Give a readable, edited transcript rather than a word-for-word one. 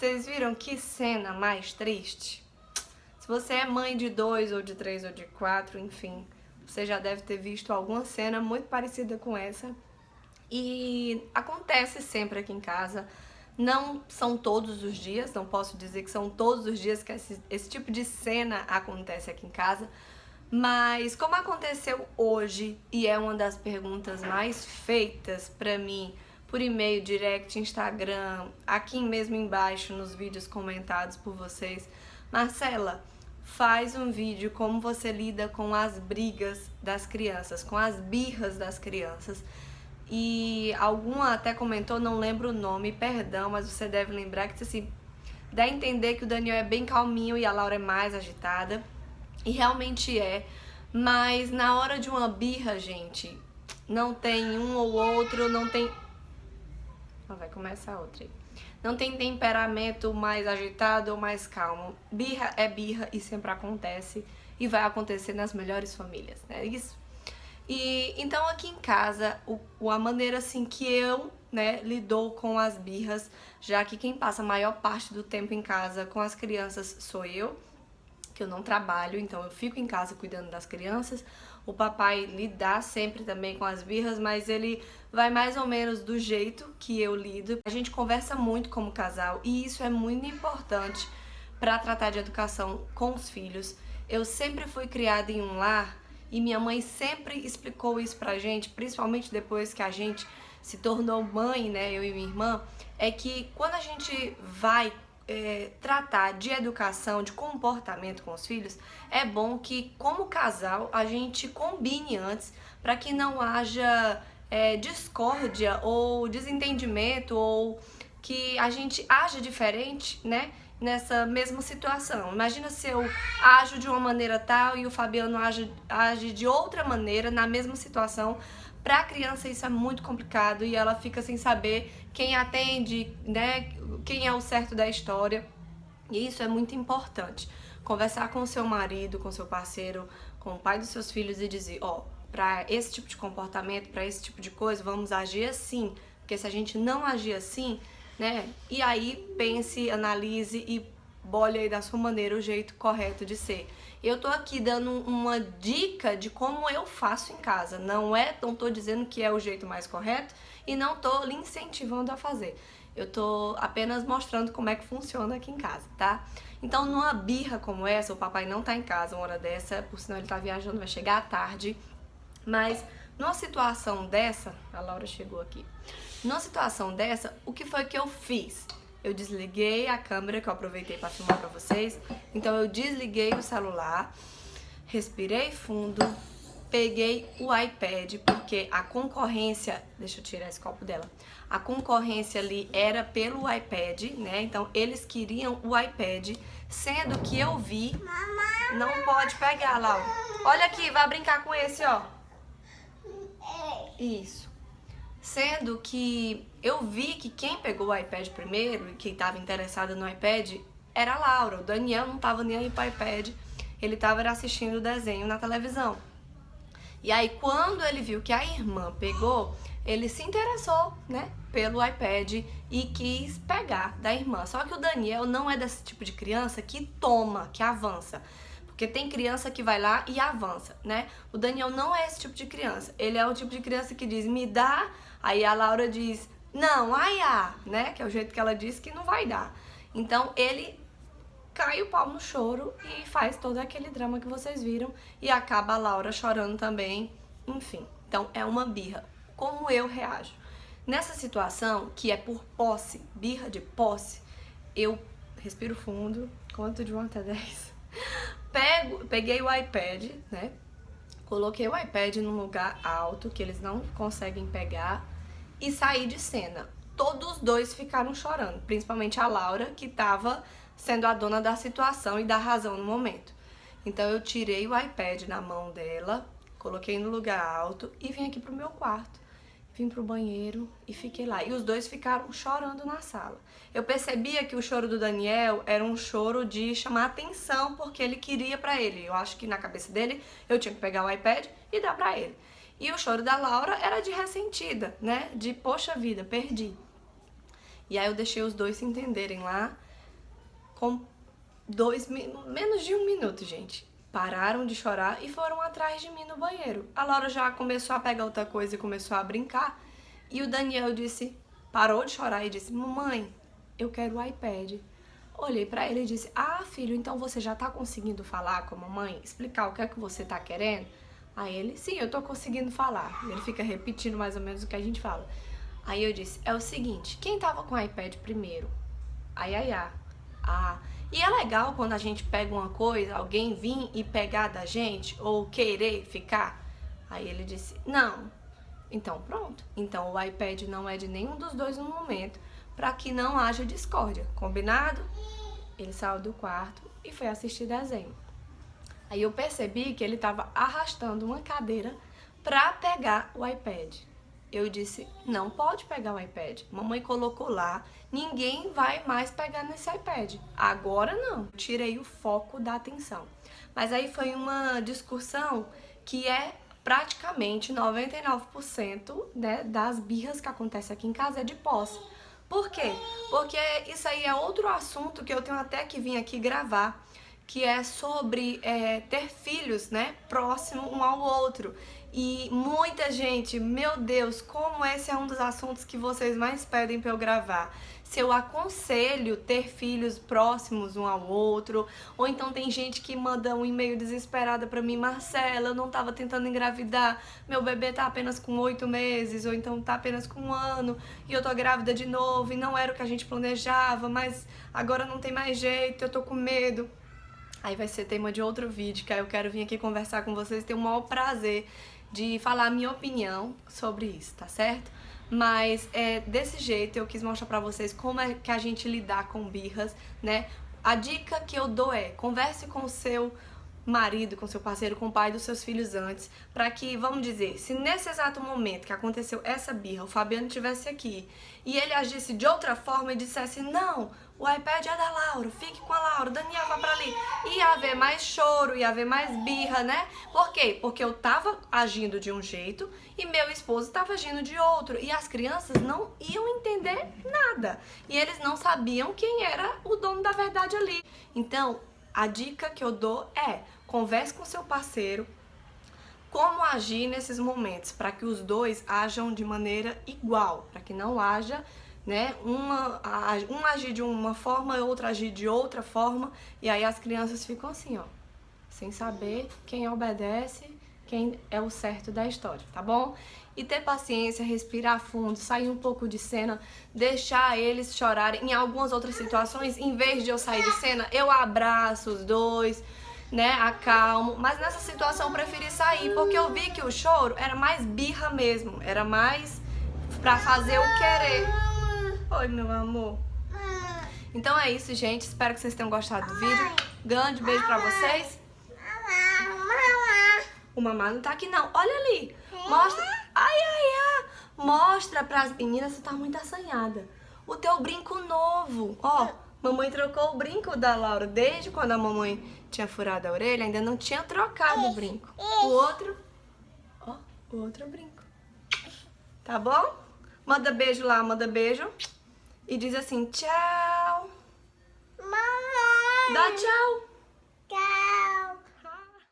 Vocês viram que cena mais triste? Se você é mãe de 2 ou de 3 ou de 4, enfim, você já deve ter visto alguma cena muito parecida com essa. E acontece sempre aqui em casa. Não são todos os dias, não posso dizer que são todos os dias que esse tipo de cena acontece aqui em casa. Mas como aconteceu hoje, e é uma das perguntas mais feitas pra mim por e-mail, direct, Instagram, aqui mesmo embaixo nos vídeos comentados por vocês, Marcela, faz um vídeo como você lida com as brigas das crianças, com as birras das crianças. E alguma até comentou, não lembro o nome, perdão, mas você deve lembrar que assim, dá a entender que o Daniel é bem calminho e a Laura é mais agitada. E realmente é, mas na hora de uma birra, gente, não tem um ou outro, não tem... vai começar outra aí. Não tem temperamento mais agitado ou mais calmo. Birra é birra e sempre acontece e vai acontecer nas melhores famílias, né? Isso. E então aqui em casa, a maneira assim que eu, né, lidou com as birras, já que quem passa a maior parte do tempo em casa com as crianças sou eu, que eu não trabalho, então eu fico em casa cuidando das crianças. O papai lida sempre também com as birras, mas ele vai mais ou menos do jeito que eu lido. A gente conversa muito como casal e isso é muito importante para tratar de educação com os filhos. Eu sempre fui criada em um lar e minha mãe sempre explicou isso pra gente, principalmente depois que a gente se tornou mãe, né, eu e minha irmã, é que quando a gente vai tratar de educação, de comportamento com os filhos, é bom que, como casal, a gente combine antes para que não haja discórdia ou desentendimento ou que a gente haja diferente, né? Nessa mesma situação. Imagina se eu ajo de uma maneira tal e o Fabiano age de outra maneira na mesma situação. Para a criança isso é muito complicado e ela fica sem saber quem atende, né, quem é o certo da história. E isso é muito importante. Conversar com o seu marido, com o seu parceiro, com o pai dos seus filhos e dizer, ó, para esse tipo de comportamento, para esse tipo de coisa, vamos agir assim. Porque se a gente não agir assim, né, e aí pense, analise e bole aí da sua maneira o jeito correto de ser. Eu tô aqui dando uma dica de como eu faço em casa. Não tô dizendo que é o jeito mais correto e não tô lhe incentivando a fazer. Eu tô apenas mostrando como é que funciona aqui em casa, tá? Então, numa birra como essa, o papai não tá em casa uma hora dessa, por sinal ele tá viajando, vai chegar à tarde. Mas numa situação dessa, a Laura chegou aqui. Numa situação dessa, o que foi que eu fiz? Eu desliguei a câmera, que eu aproveitei para filmar para vocês. Então eu desliguei o celular, respirei fundo, peguei o iPad, porque a concorrência... Deixa eu tirar esse copo dela. A concorrência ali era pelo iPad, né? Então eles queriam o iPad, sendo que eu vi... Não pode pegar, Laura. Olha aqui, vai brincar com esse, ó. Isso. Sendo que eu vi que quem pegou o iPad primeiro e quem estava interessada no iPad era a Laura. O Daniel não estava nem aí para o iPad, ele estava assistindo o desenho na televisão. E aí quando ele viu que a irmã pegou, ele se interessou, né, pelo iPad e quis pegar da irmã. Só que o Daniel não é desse tipo de criança que toma, que avança. Porque tem criança que vai lá e avança, né? O Daniel não é esse tipo de criança. Ele é o tipo de criança que diz, me dá. Aí a Laura diz, não, né? Que é o jeito que ela diz que não vai dar. Então ele cai o pau no choro e faz todo aquele drama que vocês viram. E acaba a Laura chorando também. Enfim, então é uma birra. Como eu reajo? Nessa situação, que é por posse, birra de posse, eu respiro fundo, conto de 1 até 10. Peguei o iPad, né? Coloquei o iPad num lugar alto, que eles não conseguem pegar, e saí de cena. Todos os dois ficaram chorando, principalmente a Laura, que estava sendo a dona da situação e da razão no momento. Então eu tirei o iPad na mão dela, coloquei no lugar alto e vim aqui pro meu quarto. Vim pro banheiro e fiquei lá. E os dois ficaram chorando na sala. Eu percebia que o choro do Daniel era um choro de chamar atenção, porque ele queria pra ele. Eu acho que na cabeça dele eu tinha que pegar o iPad e dar pra ele. E o choro da Laura era de ressentida, né? De, poxa vida, perdi. E aí eu deixei os dois se entenderem lá. com menos de 1 minuto, gente. Pararam de chorar e foram atrás de mim no banheiro. A Laura já começou a pegar outra coisa e começou a brincar. E o Daniel parou de chorar e disse: mamãe, eu quero o iPad. Olhei pra ele e disse: ah, filho, então você já tá conseguindo falar com a mamãe? Explicar o que é que você tá querendo? Aí ele: sim, eu tô conseguindo falar. Ele fica repetindo mais ou menos o que a gente fala. Aí eu disse: é o seguinte, quem tava com o iPad primeiro? Ah. E é legal quando a gente pega uma coisa, alguém vir e pegar da gente, ou querer ficar. Aí ele disse: não. Então pronto. Então o iPad não é de nenhum dos dois no momento, para que não haja discórdia. Combinado? Ele saiu do quarto e foi assistir desenho. Aí eu percebi que ele estava arrastando uma cadeira para pegar o iPad. Eu disse: não pode pegar o iPad. Mamãe colocou lá, ninguém vai mais pegar nesse iPad. Agora não. Tirei o foco da atenção. Mas aí foi uma discussão que é praticamente 99%, né, das birras que acontecem aqui em casa é de posse. Por quê? Porque isso aí é outro assunto que eu tenho até que vir aqui gravar, que é sobre ter filhos, né, próximo um ao outro. E muita gente, meu Deus, como esse é um dos assuntos que vocês mais pedem pra eu gravar. Se eu aconselho ter filhos próximos um ao outro, ou então tem gente que manda um e-mail desesperada pra mim: Marcela, eu não tava tentando engravidar, meu bebê tá apenas com 8 meses, ou então tá apenas com 1 ano, e eu tô grávida de novo, e não era o que a gente planejava, mas agora não tem mais jeito, eu tô com medo. Aí vai ser tema de outro vídeo, que aí eu quero vir aqui conversar com vocês, ter o maior prazer de falar a minha opinião sobre isso, tá certo? Mas desse jeito eu quis mostrar pra vocês como é que a gente lidar com birras, né? A dica que eu dou é: converse com o seu marido, com seu parceiro, com o pai dos seus filhos antes, pra que, vamos dizer, se nesse exato momento que aconteceu essa birra, o Fabiano estivesse aqui e ele agisse de outra forma e dissesse: não, o iPad é da Laura, fique com a Laura, o Daniel vai pra ali, ia haver mais choro, ia haver mais birra, né? Por quê? Porque eu tava agindo de um jeito e meu esposo tava agindo de outro, e as crianças não iam entender nada, e eles não sabiam quem era o dono da verdade ali. Então, a dica que eu dou é: converse com seu parceiro como agir nesses momentos, para que os dois ajam de maneira igual, para que não haja, né, um agir de uma forma, outro agir de outra forma, e aí as crianças ficam assim, ó, sem saber quem obedece, quem é o certo da história, tá bom? E ter paciência, respirar fundo, sair um pouco de cena, deixar eles chorarem. Em algumas outras situações, em vez de eu sair de cena, eu abraço os dois, né, acalmo. Mas nessa situação eu preferi sair, porque eu vi que o choro era mais birra mesmo, era mais pra fazer o querer. Oi, meu amor. Então é isso, gente. Espero que vocês tenham gostado do vídeo. Grande beijo pra vocês. O mamá não tá aqui, não. Olha ali. Mostra. Ai. Mostra pras meninas. Você tá muito assanhada. O teu brinco novo. Ó, mamãe trocou o brinco da Laura. Desde quando a mamãe tinha furado a orelha, ainda não tinha trocado o brinco. O outro. Ó, o outro brinco. Tá bom? Manda beijo lá, manda beijo. E diz assim: tchau. Mamãe. Dá tchau.